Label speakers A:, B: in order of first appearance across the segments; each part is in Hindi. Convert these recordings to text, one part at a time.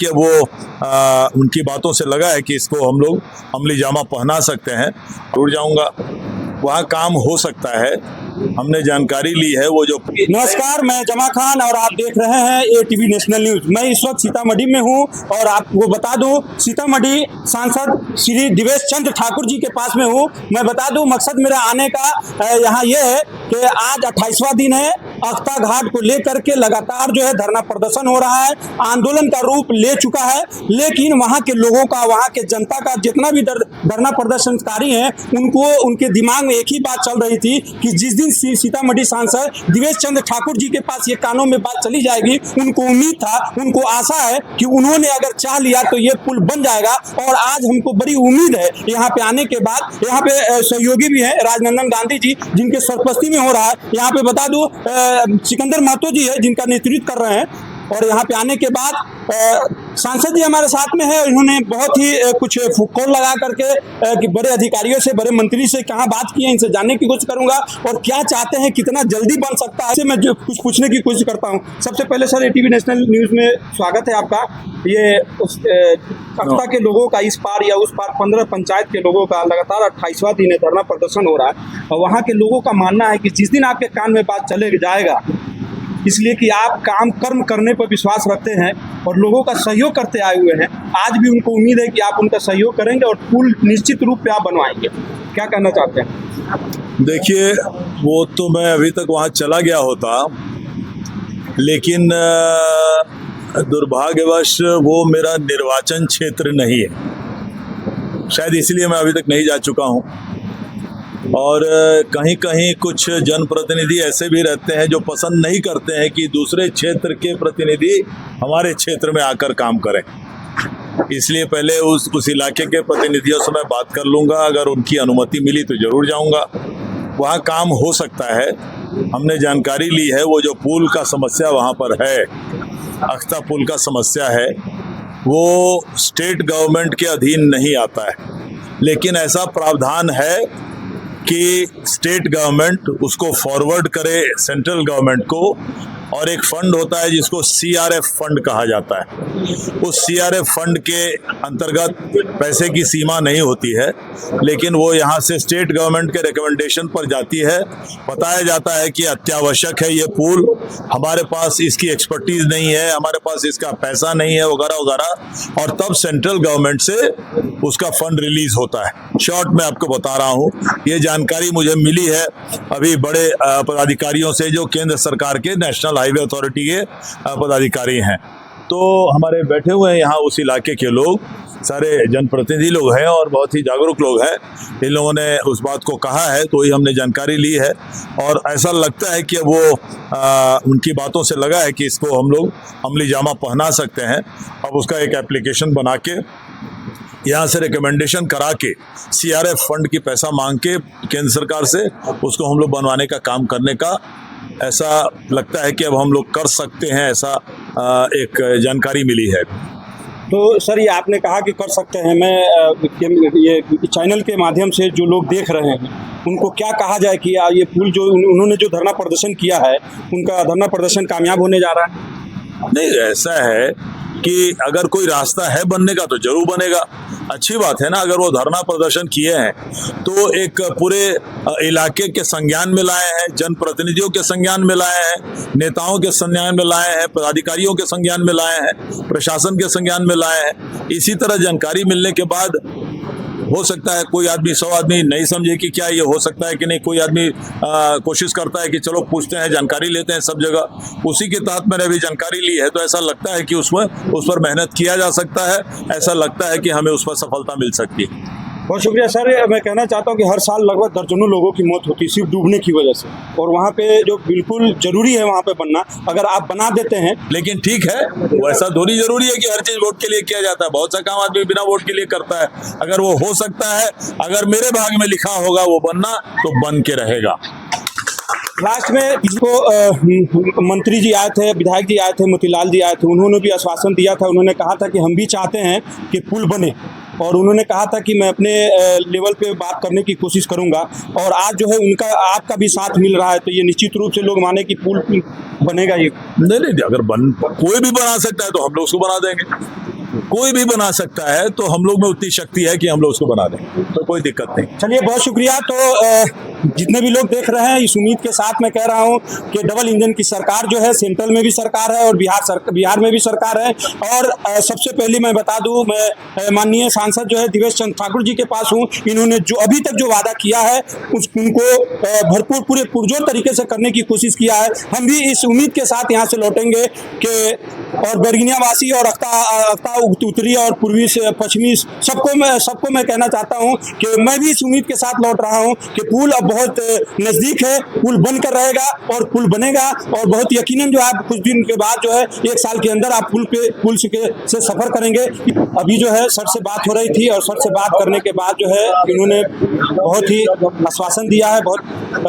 A: कि वो उनकी बातों से लगा है कि इसको हम लोग अमली जामा पहना सकते हैं, टूट जाऊंगा। वहाँ काम हो सकता है, हमने जानकारी ली है। वो जो
B: नमस्कार, मैं जमा खान और आप देख रहे हैं एटीवी नेशनल न्यूज। मैं इस वक्त सीतामढ़ी में हूं और आपको बता दूं, सीतामढ़ी सांसद श्री दिवेश चंद्र ठाकुर जी के पास में हूं। मैं बता दूं, मकसद मेरा आने का यहां ये है कि आज 28वां दिन है। अख्ता घाट को लेकर के लगातार जो है धरना प्रदर्शन हो रहा है, आंदोलन का रूप ले चुका है। लेकिन वहां के लोगों का, वहां के जनता का, जितना भी धरना प्रदर्शनकारी हैं, उनको उनके दिमाग में एक ही बात चल रही थी कि जिस दिन सीतामढ़ी सांसद दिवेश चंद्र ठाकुर जी के पास ये कानों में बात चली जाएगी, उनको उम्मीद था, उनको आशा है कि उन्होंने अगर चाह लिया तो ये पुल बन जाएगा। और आज हमको बड़ी उम्मीद है यहाँ पे आने के बाद। यहाँ पे सहयोगी भी हैं राजनंदन गांधी जी, जिनके सरपरस्ती में हो रहा है। यहाँ पे बता दूं सिकंदर महतो जी है, जिनका नेतृत्व कर रहे हैं। और यहाँ पे आने के बाद सांसद जी हमारे साथ में है। इन्होंने बहुत ही कुछ फुक्कोर लगा करके कि बड़े अधिकारियों से, बड़े मंत्री से कहाँ बात की है, इनसे जानने की कोशिश करूंगा और क्या चाहते हैं, कितना जल्दी बन सकता है, इससे मैं जो कुछ पूछने की कोशिश करता हूँ। सबसे पहले सर, एटीवी नेशनल न्यूज में स्वागत है आपका। ये अख्ता के लोगों का इस पार या उस पार 15 पंचायत के लोगों का लगातार 28वां दिन धरना प्रदर्शन हो रहा है और वहाँ के लोगों का मानना है कि जिस दिन आपके कान में बात चले जाएगा, इसलिए कि आप कर्म करने पर विश्वास रखते हैं और लोगों का सहयोग करते आए हुए हैं। आज भी उनको उम्मीद है कि आप उनका सहयोग करेंगे और पुल निश्चित रूप पे आप बनवाएंगे। क्या कहना चाहते हैं?
A: देखिए, वो तो मैं अभी तक वहाँ चला गया होता, लेकिन दुर्भाग्यवश वो मेरा निर्वाचन क्षेत्र नहीं है, शायद इसलिए मैं अभी तक नहीं जा चुका हूँ। और कहीं कहीं कुछ जनप्रतिनिधि ऐसे भी रहते हैं जो पसंद नहीं करते हैं कि दूसरे क्षेत्र के प्रतिनिधि हमारे क्षेत्र में आकर काम करें। इसलिए पहले उस इलाके के प्रतिनिधियों से मैं बात कर लूँगा, अगर उनकी अनुमति मिली तो जरूर जाऊँगा। वहाँ काम हो सकता है, हमने जानकारी ली है। वो जो पुल का समस्या वहाँ पर है, अख्ता पुल का समस्या है, वो स्टेट गवर्नमेंट के अधीन नहीं आता है, लेकिन ऐसा प्रावधान है कि स्टेट गवर्नमेंट उसको फॉरवर्ड करे सेंट्रल गवर्नमेंट को, और एक फंड होता है जिसको सीआरएफ फंड कहा जाता है। उस सीआरएफ फंड के अंतर्गत पैसे की सीमा नहीं होती है, लेकिन वो यहाँ से स्टेट गवर्नमेंट के रिकमेंडेशन पर जाती है। बताया जाता है कि अत्यावश्यक है ये पुल, हमारे पास इसकी एक्सपर्टीज नहीं है, हमारे पास इसका पैसा नहीं है, वगैरह वगैरह, और तब सेंट्रल गवर्नमेंट से उसका फंड रिलीज होता है। शॉर्ट में आपको बता रहा हूँ, ये जानकारी मुझे मिली है अभी बड़े पदाधिकारियों से जो केंद्र सरकार के नेशनल हाईवे अथॉरिटी के पदाधिकारी हैं। तो हमारे बैठे हुए हैं यहाँ उस इलाके के लोग, सारे जनप्रतिनिधि लोग हैं और बहुत ही जागरूक लोग हैं। इन लोगों ने उस बात को कहा है, तो ही हमने जानकारी ली है और ऐसा लगता है कि वो उनकी बातों से लगा है कि इसको हम लोग अमली जामा पहना सकते हैं। अब उसका एक एप्लीकेशन बना के यहाँ से रिकमेंडेशन करा के सीआरएफ फंड की पैसा मांग के केंद्र सरकार से उसको हम लोग बनवाने का काम करने का ऐसा लगता है कि अब हम लोग कर सकते हैं, ऐसा एक जानकारी मिली है।
B: तो सर, ये आपने कहा कि कर सकते हैं, मैं ये चैनल के माध्यम से जो लोग देख रहे हैं उनको क्या कहा जाए कि ये पुल जो उन्होंने जो धरना प्रदर्शन किया है, उनका धरना प्रदर्शन कामयाब होने जा रहा है?
A: नहीं, ऐसा है कि अगर कोई रास्ता है बनने का तो जरूर बनेगा। अच्छी बात है ना, अगर वो धरना प्रदर्शन किए हैं तो एक पूरे इलाके के संज्ञान में लाए हैं, जनप्रतिनिधियों के संज्ञान में लाए हैं, नेताओं के संज्ञान में लाए हैं, पदाधिकारियों के संज्ञान में लाए हैं, प्रशासन के संज्ञान में लाए हैं। इसी तरह जानकारी मिलने के बाद हो सकता है कोई आदमी, 100 आदमी नहीं समझे कि क्या ये हो सकता है कि नहीं, कोई आदमी कोशिश करता है कि चलो पूछते हैं, जानकारी लेते हैं सब जगह। उसी के तहत मैंने अभी जानकारी ली है, तो ऐसा लगता है कि उस पर मेहनत किया जा सकता है, ऐसा लगता है कि हमें उस पर सफलता मिल सकती है।
B: बहुत शुक्रिया सर। मैं कहना चाहता हूँ कि हर साल लगभग दर्जनों लोगों की मौत होती है सिर्फ डूबने की वजह से, और वहाँ पे जो बिल्कुल जरूरी है वहाँ पे बनना, अगर आप बना देते हैं।
A: लेकिन ठीक है, वैसा थोड़ी जरूरी है कि हर चीज वोट के लिए किया जाता है। बहुत सा काम आदमी बिना वोट के लिए करता है। अगर वो हो सकता है, अगर मेरे भाग में लिखा होगा वो बनना, तो बन के रहेगा।
B: लास्ट में इसको मंत्री जी आए थे, विधायक जी आए थे, मोतीलाल जी आए थे, उन्होंने भी आश्वासन दिया था। उन्होंने कहा था कि हम भी चाहते हैं कि पुल बने, और उन्होंने कहा था कि मैं अपने लेवल पे बात करने की कोशिश करूंगा। और आज जो है उनका, आपका भी साथ मिल रहा है, तो ये निश्चित रूप से लोग माने कि पुल बनेगा। ये
A: नहीं, अगर कोई भी बना सकता है तो हम लोग उसको बना देंगे। कोई भी बना सकता है, तो हम लोग में उतनी शक्ति है कि हम लोग उसको बना दें, तो कोई दिक्कत नहीं।
B: चलिए, बहुत शुक्रिया। तो जितने भी लोग देख रहे हैं, इस उम्मीद के साथ मैं कह रहा हूं कि डबल इंजन की सरकार जो है, सेंट्रल में भी सरकार है और बिहार में भी सरकार है। और सबसे पहले मैं बता दूं, मैं माननीय सांसद जो है दिवेश चंद्र ठाकुर जी के पास हूं। इन्होंने जो अभी तक जो वादा किया है उनको भरपूर पूरे पुरजोर तरीके से करने की कोशिश किया है। हम भी इस उम्मीद के साथ यहाँ से लौटेंगे कि और बैरगनिया वासी और अख्ता उत्तरी और पूर्वी से पश्चिमी सबको मैं कहना चाहता हूँ कि मैं भी इस उम्मीद के साथ लौट रहा हूँ कि पुल अब बहुत नज़दीक है, पुल बनकर रहेगा और पुल बनेगा। और बहुत यकीनन जो आप कुछ दिन के बाद जो है 1 साल के अंदर आप पुल से सफ़र करेंगे। अभी जो है सर से बात हो रही थी और सर से बात करने के बाद जो है इन्होंने बहुत ही आश्वासन दिया है, बहुत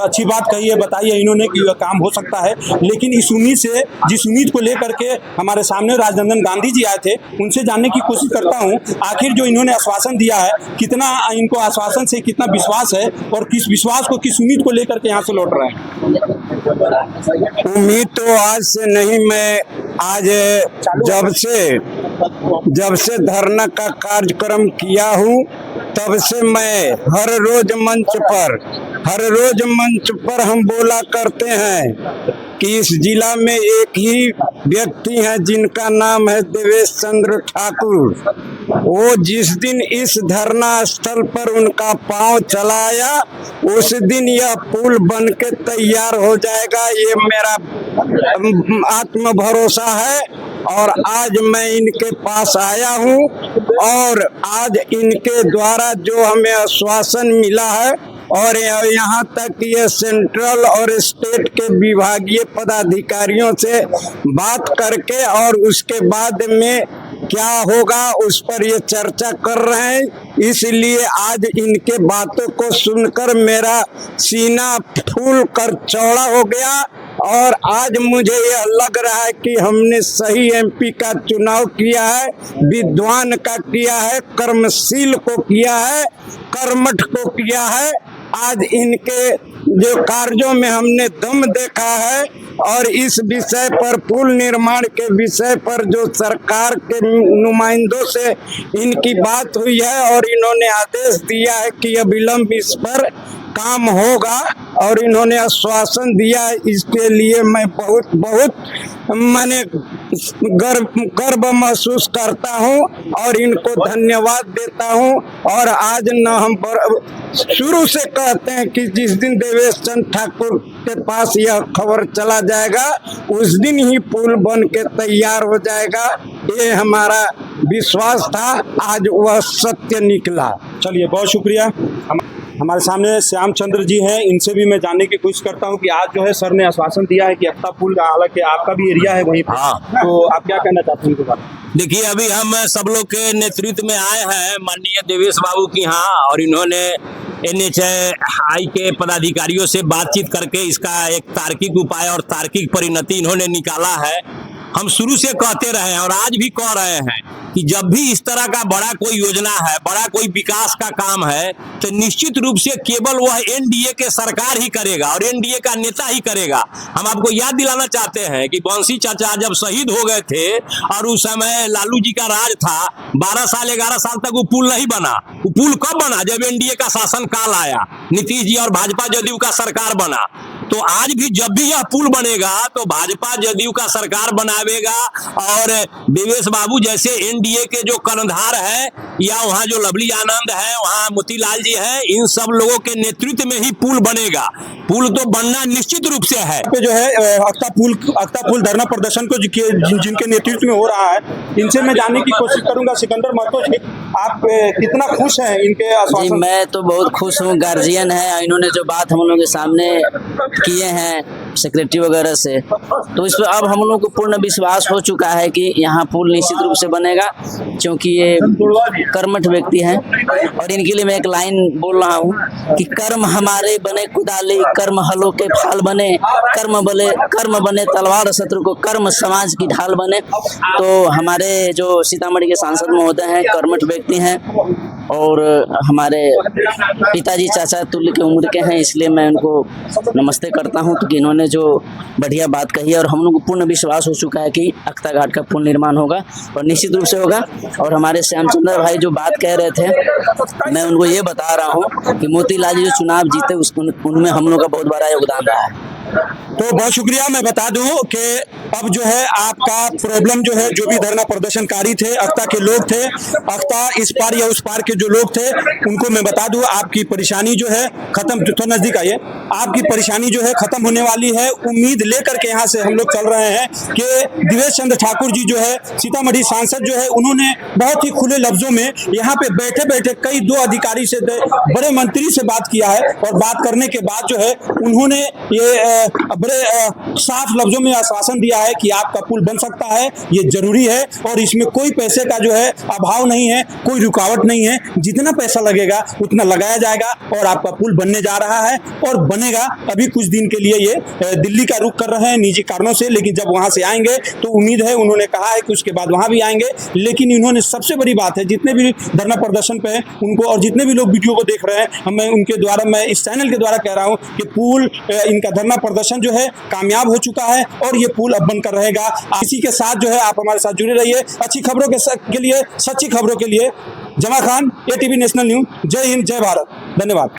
B: अच्छी बात कही है, बताई है इन्होंने कि यह काम हो सकता है। लेकिन इस उम्मीद से, जिस उम्मीद को लेकर के हमारे सामने राजनंदन गांधी जी आए थे, उनसे जानने की कोशिश करता हूं आखिर जो इन्होंने आश्वासन दिया है, कितना इनको आश्वासन से कितना विश्वास है और किस विश्वास को, किस उम्मीद को लेकर के यहाँ से लौट रहे हैं।
C: उम्मीद तो आज से नहीं, मैं आज जब से धरना का कार्यक्रम किया हूँ तब से मैं हर रोज मंच पर हम बोला करते हैं कि इस जिला में एक ही व्यक्ति हैं जिनका नाम है देवेश चंद्र ठाकुर। वो जिस दिन इस धरना स्थल पर उनका पांव चलाया, उस दिन यह पुल बन के तैयार हो जाएगा, ये मेरा आत्म भरोसा है। और आज मैं इनके पास आया हूँ और आज इनके द्वारा जो हमें आश्वासन मिला है और यहाँ तक ये सेंट्रल और स्टेट के विभागीय पदाधिकारियों से बात करके और उसके बाद में क्या होगा उस पर ये चर्चा कर रहे हैं। इसलिए आज इनके बातों को सुनकर मेरा सीना फूल कर चौड़ा हो गया और आज मुझे यह लग रहा है कि हमने सही एमपी का चुनाव किया है, विद्वान का किया है, कर्मशील को किया है, कर्मठ को किया है। आज इनके जो कार्यों में हमने दम देखा है और इस विषय पर, पुल निर्माण के विषय पर जो सरकार के नुमाइंदों से इनकी बात हुई है और इन्होंने आदेश दिया है कि अविलंब इस पर काम होगा और इन्होंने आश्वासन दिया है, इसके लिए मैं बहुत मैंने गर्व महसूस करता हूं और इनको धन्यवाद देता हूं। और आज न हम शुरू से कहते हैं कि जिस दिन देवेश चंद्र ठाकुर के पास यह खबर चला जाएगा उस दिन ही पुल बन के तैयार हो जाएगा, ये हमारा विश्वास था। आज वह सत्य निकला।
B: चलिए, बहुत शुक्रिया। हमारे सामने श्याम चंद्र जी हैं, इनसे भी मैं जानने की कोशिश करता हूं कि आज जो है सर ने आश्वासन दिया है कि अख्ता पुल, हालांकि आपका भी एरिया है वहीं पर, तो आप क्या कहना चाहते हैं इनके बारे में?
D: देखिए, अभी हम सब लोग के नेतृत्व में आए हैं माननीय देवेश बाबू की यहाँ, और इन्होंने NHAI के पदाधिकारियों से बातचीत करके इसका एक तार्किक उपाय और तार्किक परिणति इन्होंने निकाला है। हम शुरू से कहते रहे हैं और आज भी कह रहे हैं कि जब भी इस तरह का बड़ा कोई योजना है, बड़ा कोई विकास का काम है, तो निश्चित रूप से केवल वह NDA के सरकार ही करेगा और NDA का नेता ही करेगा। हम आपको याद दिलाना चाहते हैं कि बंसी चाचा जब शहीद हो गए थे और उस समय लालू जी का राज था, 12 साल 11 साल तक वो पुल नहीं बना। वो पुल कब बना? जब NDA का शासन काल आया, नीतीश जी और भाजपा जदयू का सरकार बना। तो आज भी जब भी यह पुल बनेगा तो भाजपा जदयू का सरकार बनावेगा और देवेश बाबू जैसे NDA के जो कर्णधार है, या वहाँ जो लवली आनंद है, वहाँ मोतीलाल जी है, इन सब लोगों के नेतृत्व में ही पुल बनेगा। पुल तो बनना निश्चित रूप से है।
B: जो है अख्ता पुल धरना प्रदर्शन को जिनके नेतृत्व में हो रहा है, इनसे मैं जानने की कोशिश करूंगा। सिकंदर महतो जी, आप कितना खुश हैं इनके आश्वासन?
E: जी, मैं तो बहुत खुश हूँ। गार्जियन है, इन्होंने जो बात हम लोगों के सामने किए हैं सेक्रेटरी वगैरह से, तो इस पर अब हम लोग को पूर्ण विश्वास हो चुका है कि यहाँ पुल निश्चित रूप से बनेगा, क्योंकि ये कर्मठ व्यक्ति हैं। और इनके लिए मैं एक लाइन बोल रहा हूँ कि कर्म हमारे बने कुदाली, कर्म हलों के फाल बने, कर्म बने तलवार, शत्रु को कर्म समाज की ढाल बने। तो हमारे जो सीतामढ़ी के सांसद महोदय हैं कर्मठ व्यक्ति हैं, और हमारे पिताजी चाचा तुल्य के उम्र के हैं, इसलिए मैं उनको नमस्ते करता हूँ क्योंकि इन्होंने जो बढ़िया बात कही है और हम लोग को पूर्ण विश्वास हो चुका है कि अख्ता घाट का पुनः निर्माण होगा और निश्चित रूप से होगा। और हमारे श्यामचंद्र भाई जो बात कह रहे थे, मैं उनको ये बता रहा हूँ कि मोतीलाल जी जो चुनाव जीते उनमें हम लोग का बहुत बड़ा योगदान रहा है।
B: तो बहुत शुक्रिया। मैं बता दूं कि अब जो है आपका प्रॉब्लम जो है, जो भी धरना प्रदर्शनकारी थे, अख्ता के लोग थे, अख्ता इस पार या उस पार के जो लोग थे, उनको मैं बता दूं आपकी परेशानी जो है खत्म, थोड़ा नजदीक आइए, आपकी परेशानी जो है खत्म होने वाली है। उम्मीद लेकर के यहाँ से हम लोग चल रहे हैं कि दिवेश चंद्र ठाकुर जी जो है सीतामढ़ी सांसद जो है, उन्होंने बहुत ही खुले लफ्जों में यहाँ पे बैठे बैठे कई 2 अधिकारी से, बड़े मंत्री से बात किया है और बात करने के बाद जो है उन्होंने ये बड़े साफ लफ्जों में आश्वासन दिया है कि आपका पुल बन सकता है, ये जरूरी है और इसमें कोई पैसे का जो है अभाव नहीं है, कोई रुकावट नहीं है, जितना पैसा लगेगा उतना लगाया जाएगा और आपका पुल बनने जा रहा है और बनेगा। अभी कुछ दिन के लिए ये दिल्ली का रुख कर रहे हैं निजी कारणों से, लेकिन जब वहां से आएंगे तो उम्मीद है, उन्होंने कहा है कि उसके बाद वहां भी आएंगे। लेकिन इन्होंने सबसे बड़ी बात है, जितने भी धरना प्रदर्शन पे उनको और जितने भी लोग वीडियो को देख रहे हैं, मैं उनके द्वारा, मैं इस चैनल के द्वारा कह रहा हूं कि पुल, इनका धरना प्रदर्शन जो है कामयाब हो चुका है और ये पुल अब बनकर रहेगा। इसी के साथ जो है आप हमारे साथ जुड़े रहिए अच्छी खबरों के लिए, सच्ची खबरों के लिए। जमा खान, ATV नेशनल न्यूज। जय हिंद, जय भारत, धन्यवाद।